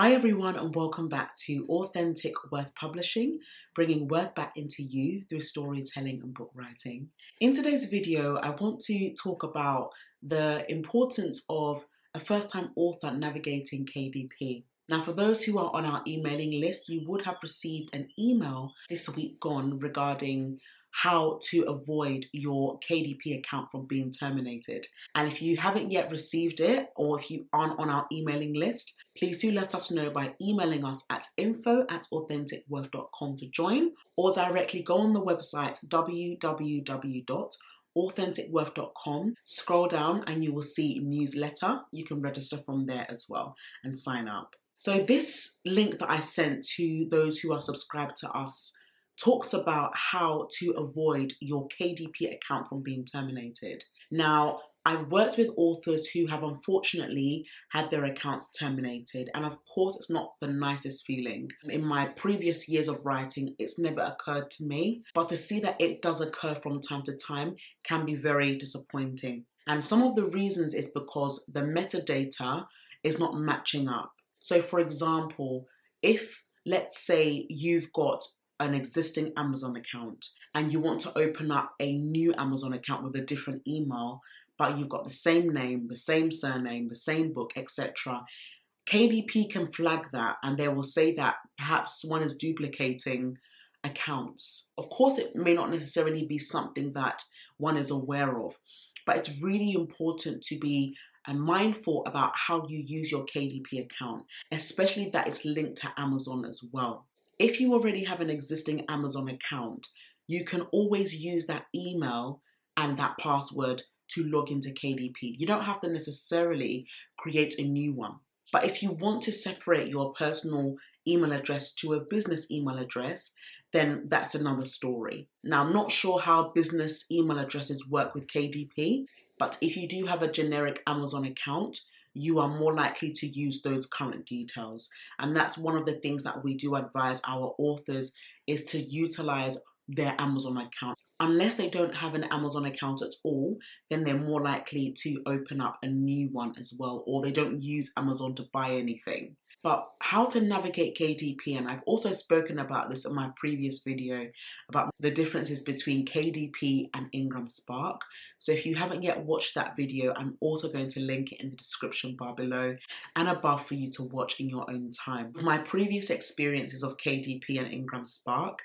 Hi everyone and welcome back to Authentic Worth Publishing, bringing worth back into you through storytelling and book writing. In today's video, I want to talk about the importance of a first-time author navigating KDP. Now, for those who are on our emailing list, you would have received an email this week gone regarding how to avoid your KDP account from being terminated. And if you haven't yet received it, or if you aren't on our emailing list, please do let us know by emailing us at info@authenticworth.com to join, or directly go on the website www.authenticworth.com, scroll down and you will see newsletter. You can register from there as well and sign up. So this link that I sent to those who are subscribed to us talks about how to avoid your KDP account from being terminated. Now, I've worked with authors who have unfortunately had their accounts terminated, and of course it's not the nicest feeling. In my previous years of writing, it's never occurred to me, but to see that it does occur from time to time can be very disappointing. And some of the reasons is because the metadata is not matching up. So for example, if let's say you've got an existing Amazon account and you want to open up a new Amazon account with a different email, but you've got the same name, the same surname, the same book, etc. KDP can flag that and they will say that perhaps one is duplicating accounts. Of course, it may not necessarily be something that one is aware of, but it's really important to be mindful about how you use your KDP account, especially that it's linked to Amazon as well. If you already have an existing Amazon account, you can always use that email and that password to log into KDP. You don't have to necessarily create a new one. But if you want to separate your personal email address to a business email address, then that's another story. Now, I'm not sure how business email addresses work with KDP, but if you do have a generic Amazon account, you are more likely to use those current details. And that's one of the things that we do advise our authors is to utilize their Amazon account. Unless they don't have an Amazon account at all, then they're more likely to open up a new one as well, or they don't use Amazon to buy anything. But how to navigate KDP, and I've also spoken about this in my previous video about the differences between KDP and Ingram Spark. So if you haven't yet watched that video, I'm also going to link it in the description bar below and above for you to watch in your own time. My previous experiences of KDP and Ingram Spark,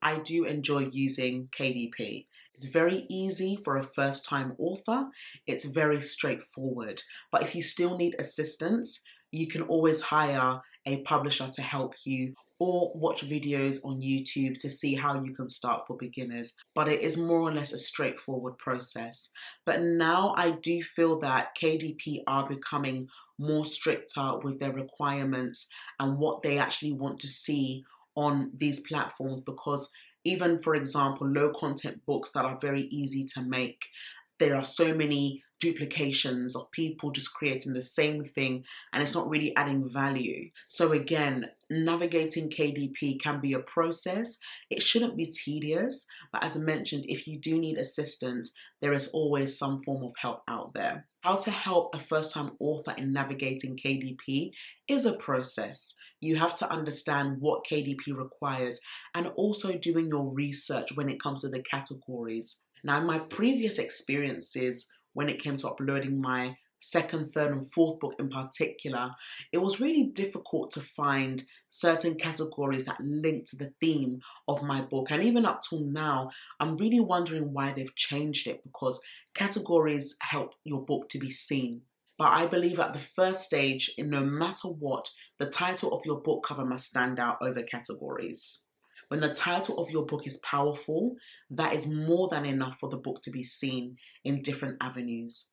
I do enjoy using KDP. It's very easy for a first-time author. It's very straightforward. But if you still need assistance, you can always hire a publisher to help you or watch videos on YouTube to see how you can start for beginners. But it is more or less a straightforward process. But now I do feel that KDP are becoming more stricter with their requirements and what they actually want to see on these platforms, because even, for example, low content books that are very easy to make, there are so many duplications of people just creating the same thing and it's not really adding value. So again, navigating KDP can be a process. It shouldn't be tedious, but as I mentioned, if you do need assistance, there is always some form of help out there. How to help a first-time author in navigating KDP is a process. You have to understand what KDP requires and also doing your research when it comes to the categories. Now, in my previous experiences, when it came to uploading my second, third, and fourth book in particular, it was really difficult to find certain categories that link to the theme of my book. And even up till now, I'm really wondering why they've changed it, because categories help your book to be seen. But I believe at the first stage, no matter what, the title of your book cover must stand out over categories. When the title of your book is powerful, that is more than enough for the book to be seen in different avenues.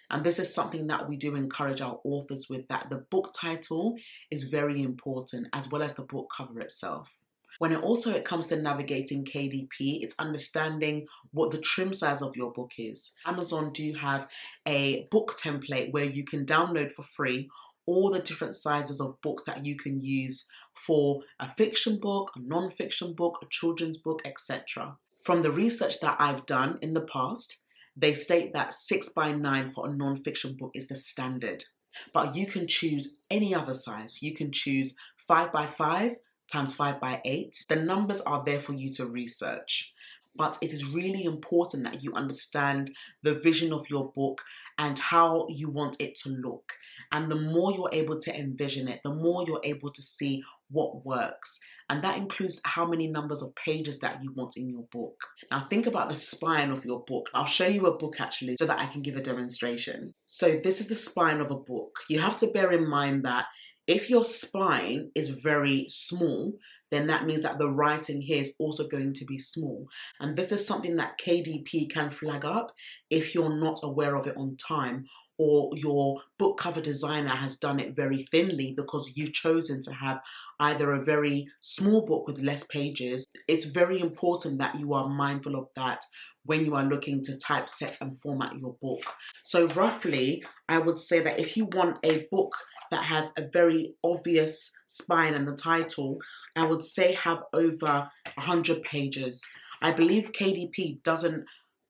And this is something that we do encourage our authors with, that the book title is very important, as well as the book cover itself. When it comes to navigating KDP, it's understanding what the trim size of your book is. Amazon do have a book template where you can download for free all the different sizes of books that you can use for a fiction book, a non-fiction book, a children's book, etc. From the research that I've done in the past, they state that 6 by 9 for a non-fiction book is the standard. But you can choose any other size. You can choose 5 by 5 times 5 by 8. The numbers are there for you to research. But it is really important that you understand the vision of your book and how you want it to look. And the more you're able to envision it, the more you're able to see what works. And that includes how many numbers of pages that you want in your book. Now think about the spine of your book. I'll show you a book actually so that I can give a demonstration. So this is the spine of a book. You have to bear in mind that if your spine is very small, then that means that the writing here is also going to be small. And this is something that KDP can flag up if you're not aware of it on time, or your book cover designer has done it very thinly because you've chosen to have either a very small book with less pages. It's very important that you are mindful of that when you are looking to typeset and format your book. So roughly, I would say that if you want a book that has a very obvious spine and the title, I would say have over 100 pages. I believe KDP doesn't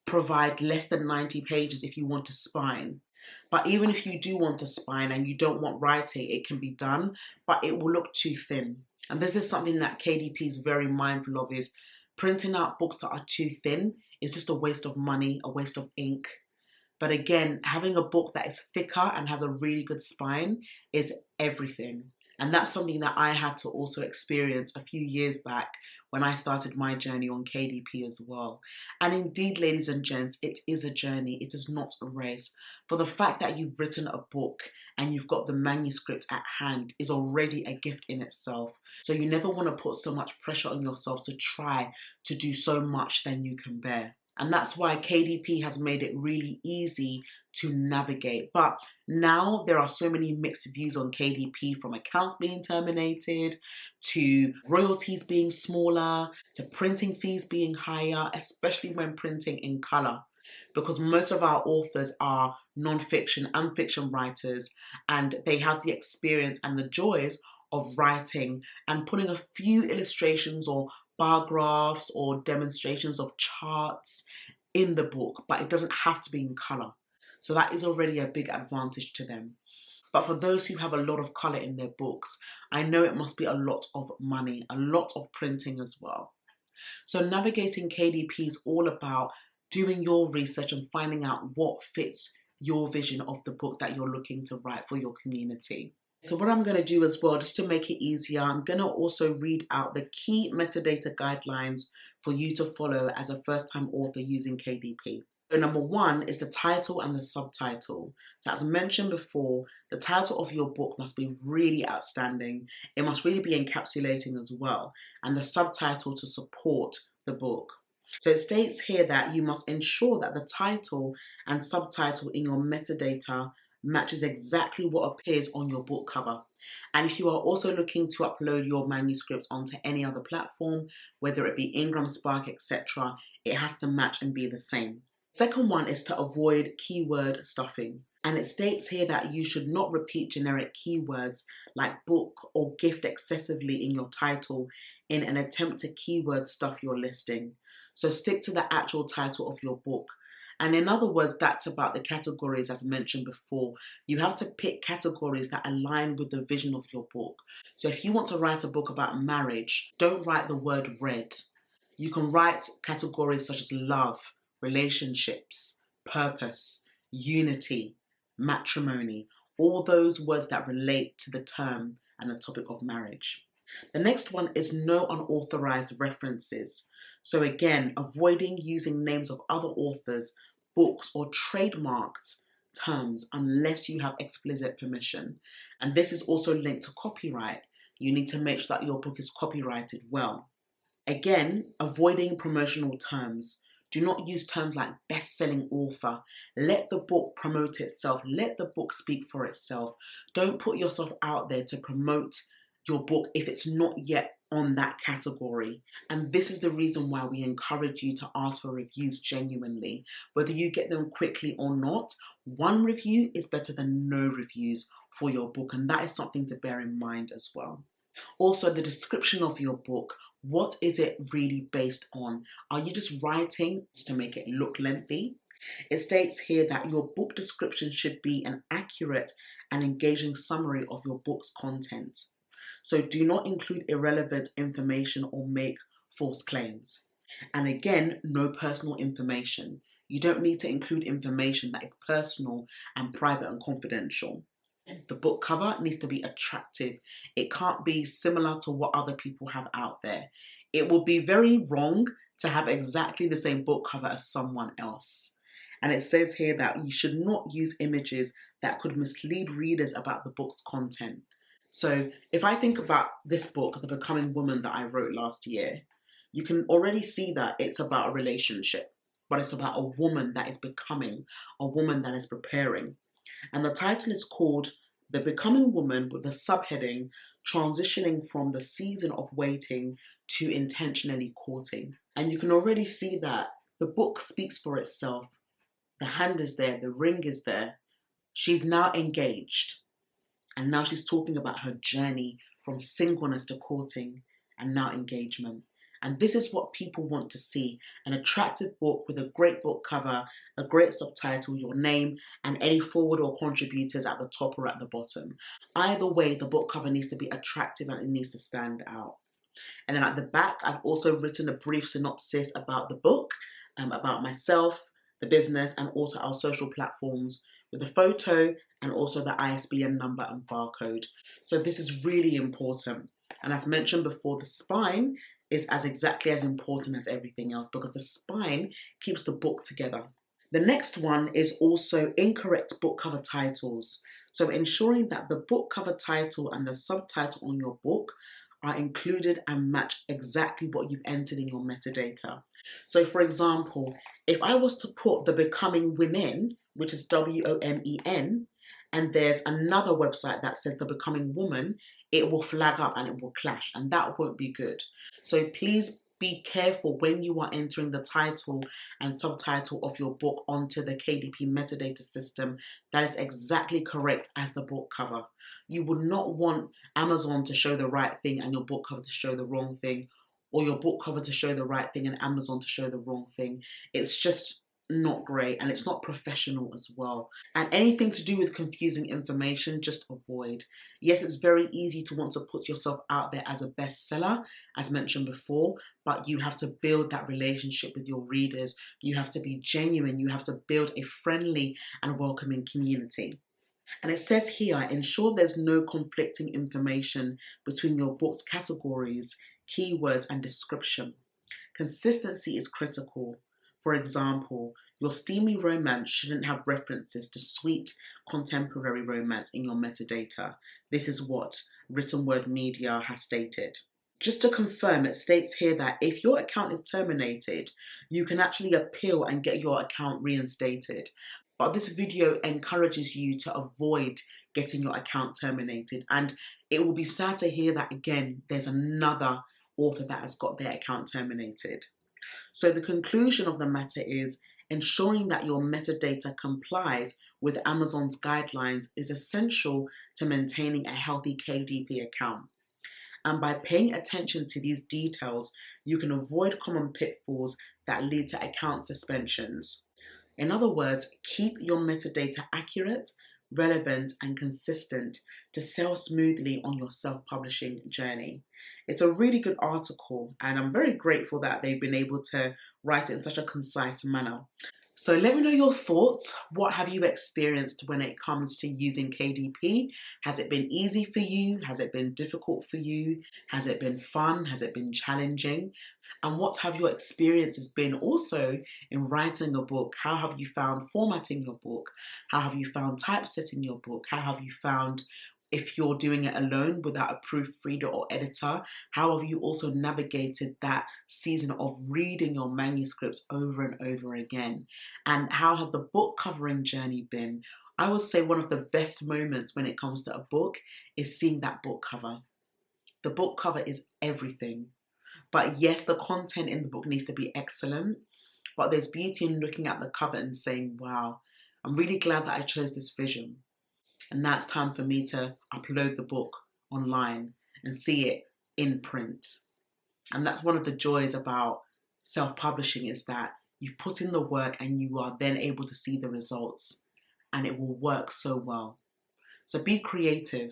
provide less than 90 pages if you want a spine. But even if you do want a spine and you don't want writing, it can be done, but it will look too thin. And this is something that KDP is very mindful of, is printing out books that are too thin is just a waste of money, a waste of ink. But again, having a book that is thicker and has a really good spine is everything. And that's something that I had to also experience a few years back when I started my journey on KDP as well. And indeed, ladies and gents, it is a journey. It is not a race. For the fact that you've written a book and you've got the manuscript at hand is already a gift in itself. So you never want to put so much pressure on yourself to try to do so much than you can bear. And that's why KDP has made it really easy to navigate. But now there are so many mixed views on KDP, from accounts being terminated, to royalties being smaller, to printing fees being higher, especially when printing in colour. Because most of our authors are non-fiction and fiction writers, and they have the experience and the joys of writing and putting a few illustrations or bar graphs or demonstrations of charts in the book, but it doesn't have to be in colour. So that is already a big advantage to them. But for those who have a lot of colour in their books, I know it must be a lot of money, a lot of printing as well. So navigating KDP is all about doing your research and finding out what fits your vision of the book that you're looking to write for your community. So what I'm going to do as well, just to make it easier, I'm going to also read out the key metadata guidelines for you to follow as a first-time author using KDP. So number 1 is the title and the subtitle. So as mentioned before, the title of your book must be really outstanding. It must really be encapsulating as well, and the subtitle to support the book. So it states here that you must ensure that the title and subtitle in your metadata matches exactly what appears on your book cover. And if you are also looking to upload your manuscript onto any other platform, whether it be Ingram, Spark, etc., it has to match and be the same. Second one is to avoid keyword stuffing. And it states here that you should not repeat generic keywords like book or gift excessively in your title in an attempt to keyword stuff your listing. So stick to the actual title of your book. And in other words, that's about the categories as mentioned before. You have to pick categories that align with the vision of your book. So if you want to write a book about marriage, don't write the word red. You can write categories such as love, relationships, purpose, unity, matrimony, all those words that relate to the term and the topic of marriage. The next one is no unauthorized references. So again, avoiding using names of other authors, books, or trademarked terms unless you have explicit permission. And this is also linked to copyright. You need to make sure that your book is copyrighted well. Again, avoiding promotional terms. Do not use terms like best-selling author. Let the book promote itself. Let the book speak for itself. Don't put yourself out there to promote your book if it's not yet on that category. And this is the reason why we encourage you to ask for reviews genuinely. Whether you get them quickly or not, one review is better than no reviews for your book, and that is something to bear in mind as well. Also, the description of your book. What is it really based on? Are you just writing to make it look lengthy? It states here that your book description should be an accurate and engaging summary of your book's content. So do not include irrelevant information or make false claims. And again, no personal information. You don't need to include information that is personal and private and confidential. The book cover needs to be attractive. It can't be similar to what other people have out there. It will be very wrong to have exactly the same book cover as someone else. And it says here that you should not use images that could mislead readers about the book's content. So if I think about this book, The Becoming Woman, that I wrote last year, you can already see that it's about a relationship, but it's about a woman that is becoming, a woman that is preparing. And the title is called The Becoming Woman, with the subheading Transitioning from the Season of Waiting to Intentionally Courting. And you can already see that the book speaks for itself. The hand is there, the ring is there. She's now engaged. And now she's talking about her journey from singleness to courting and now engagement. And this is what people want to see: an attractive book with a great book cover, a great subtitle, your name, and any forward or contributors at the top or at the bottom. Either way, the book cover needs to be attractive and it needs to stand out. And then at the back, I've also written a brief synopsis about the book, about myself, the business, and also our social platforms, with a photo and also the ISBN number and barcode. So this is really important. And as mentioned before, the spine is exactly as important as everything else, because the spine keeps the book together. The next one is also incorrect book cover titles. So ensuring that the book cover title and the subtitle on your book are included and match exactly what you've entered in your metadata. So for example, if I was to put The Becoming Women, which is WOMEN, and there's another website that says The Becoming Woman, it will flag up and it will clash, and that won't be good. So please be careful when you are entering the title and subtitle of your book onto the KDP metadata system that is exactly correct as the book cover. You would not want Amazon to show the right thing and your book cover to show the wrong thing, or your book cover to show the right thing and Amazon to show the wrong thing. It's just not great, and it's not professional as well. And anything to do with confusing information, just avoid. Yes, it's very easy to want to put yourself out there as a bestseller, as mentioned before, but you have to build that relationship with your readers. You have to be genuine. You have to build a friendly and welcoming community. And it says here, ensure there's no conflicting information between your book's categories, keywords, and description. Consistency is critical. For example, your steamy romance shouldn't have references to sweet contemporary romance in your metadata. This is what Written Word Media has stated. Just to confirm, it states here that if your account is terminated, you can actually appeal and get your account reinstated. But this video encourages you to avoid getting your account terminated. And it will be sad to hear that again, there's another author that has got their account terminated. So the conclusion of the matter is ensuring that your metadata complies with Amazon's guidelines is essential to maintaining a healthy KDP account. And by paying attention to these details, you can avoid common pitfalls that lead to account suspensions. In other words, keep your metadata accurate, relevant, and consistent to sell smoothly on your self-publishing journey. It's a really good article, and I'm very grateful that they've been able to write it in such a concise manner. So let me know your thoughts. What have you experienced when it comes to using KDP? Has it been easy for you? Has it been difficult for you? Has it been fun? Has it been challenging? And what have your experiences been also in writing a book? How have you found formatting your book? How have you found typesetting your book? How have you found, if you're doing it alone without a proofreader or editor, how have you also navigated that season of reading your manuscripts over and over again? And how has the book covering journey been? I would say one of the best moments when it comes to a book is seeing that book cover. The book cover is everything. But yes, the content in the book needs to be excellent, but there's beauty in looking at the cover and saying, wow, I'm really glad that I chose this vision. And now it's time for me to upload the book online and see it in print. And that's one of the joys about self-publishing, is that you've put in the work and you are then able to see the results, and it will work so well. So be creative.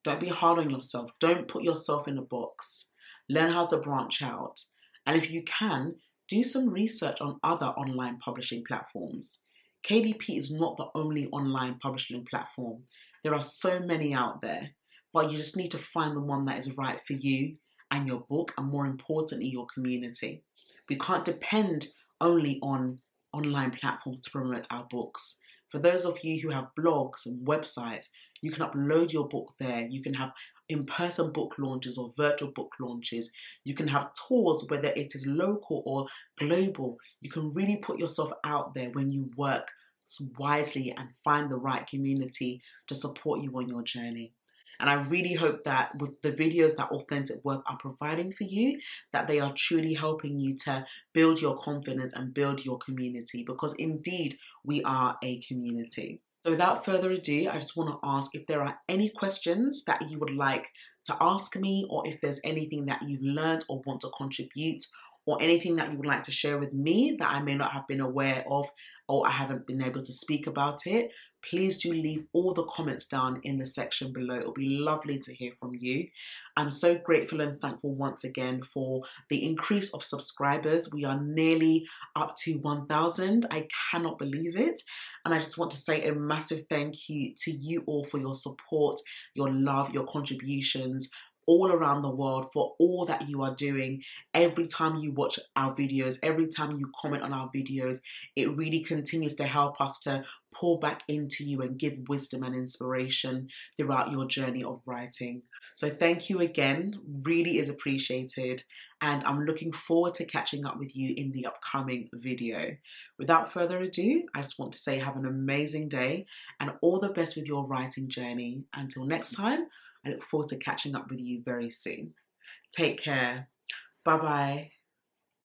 Don't be hard on yourself. Don't put yourself in a box. Learn how to branch out. And if you can, do some research on other online publishing platforms. KDP is not the only online publishing platform. There are so many out there, but you just need to find the one that is right for you and your book, and more importantly, your community. We can't depend only on online platforms to promote our books. For those of you who have blogs and websites, you can upload your book there. You can have in-person book launches or virtual book launches. You can have tours, whether it is local or global. You can really put yourself out there when you work wisely and find the right community to support you on your journey. And I really hope that with the videos that Authentic Worth are providing for you, that they are truly helping you to build your confidence and build your community, because indeed we are a community. So without further ado, I just want to ask if there are any questions that you would like to ask me, or if there's anything that you've learned or want to contribute, or anything that you would like to share with me that I may not have been aware of, or I haven't been able to speak about it, please do leave all the comments down in the section below. It'll be lovely to hear from you. I'm so grateful and thankful once again for the increase of subscribers. We are nearly up to 1,000. I cannot believe it. And I just want to say a massive thank you to you all for your support, your love, your contributions, all around the world, for all that you are doing. Every time you watch our videos, every time you comment on our videos, it really continues to help us to pour back into you and give wisdom and inspiration throughout your journey of writing. So thank you again, really is appreciated, and I'm looking forward to catching up with you in the upcoming video. Without further ado, I just want to say have an amazing day and all the best with your writing journey. Until next time, I look forward to catching up with you very soon. Take care. Bye-bye.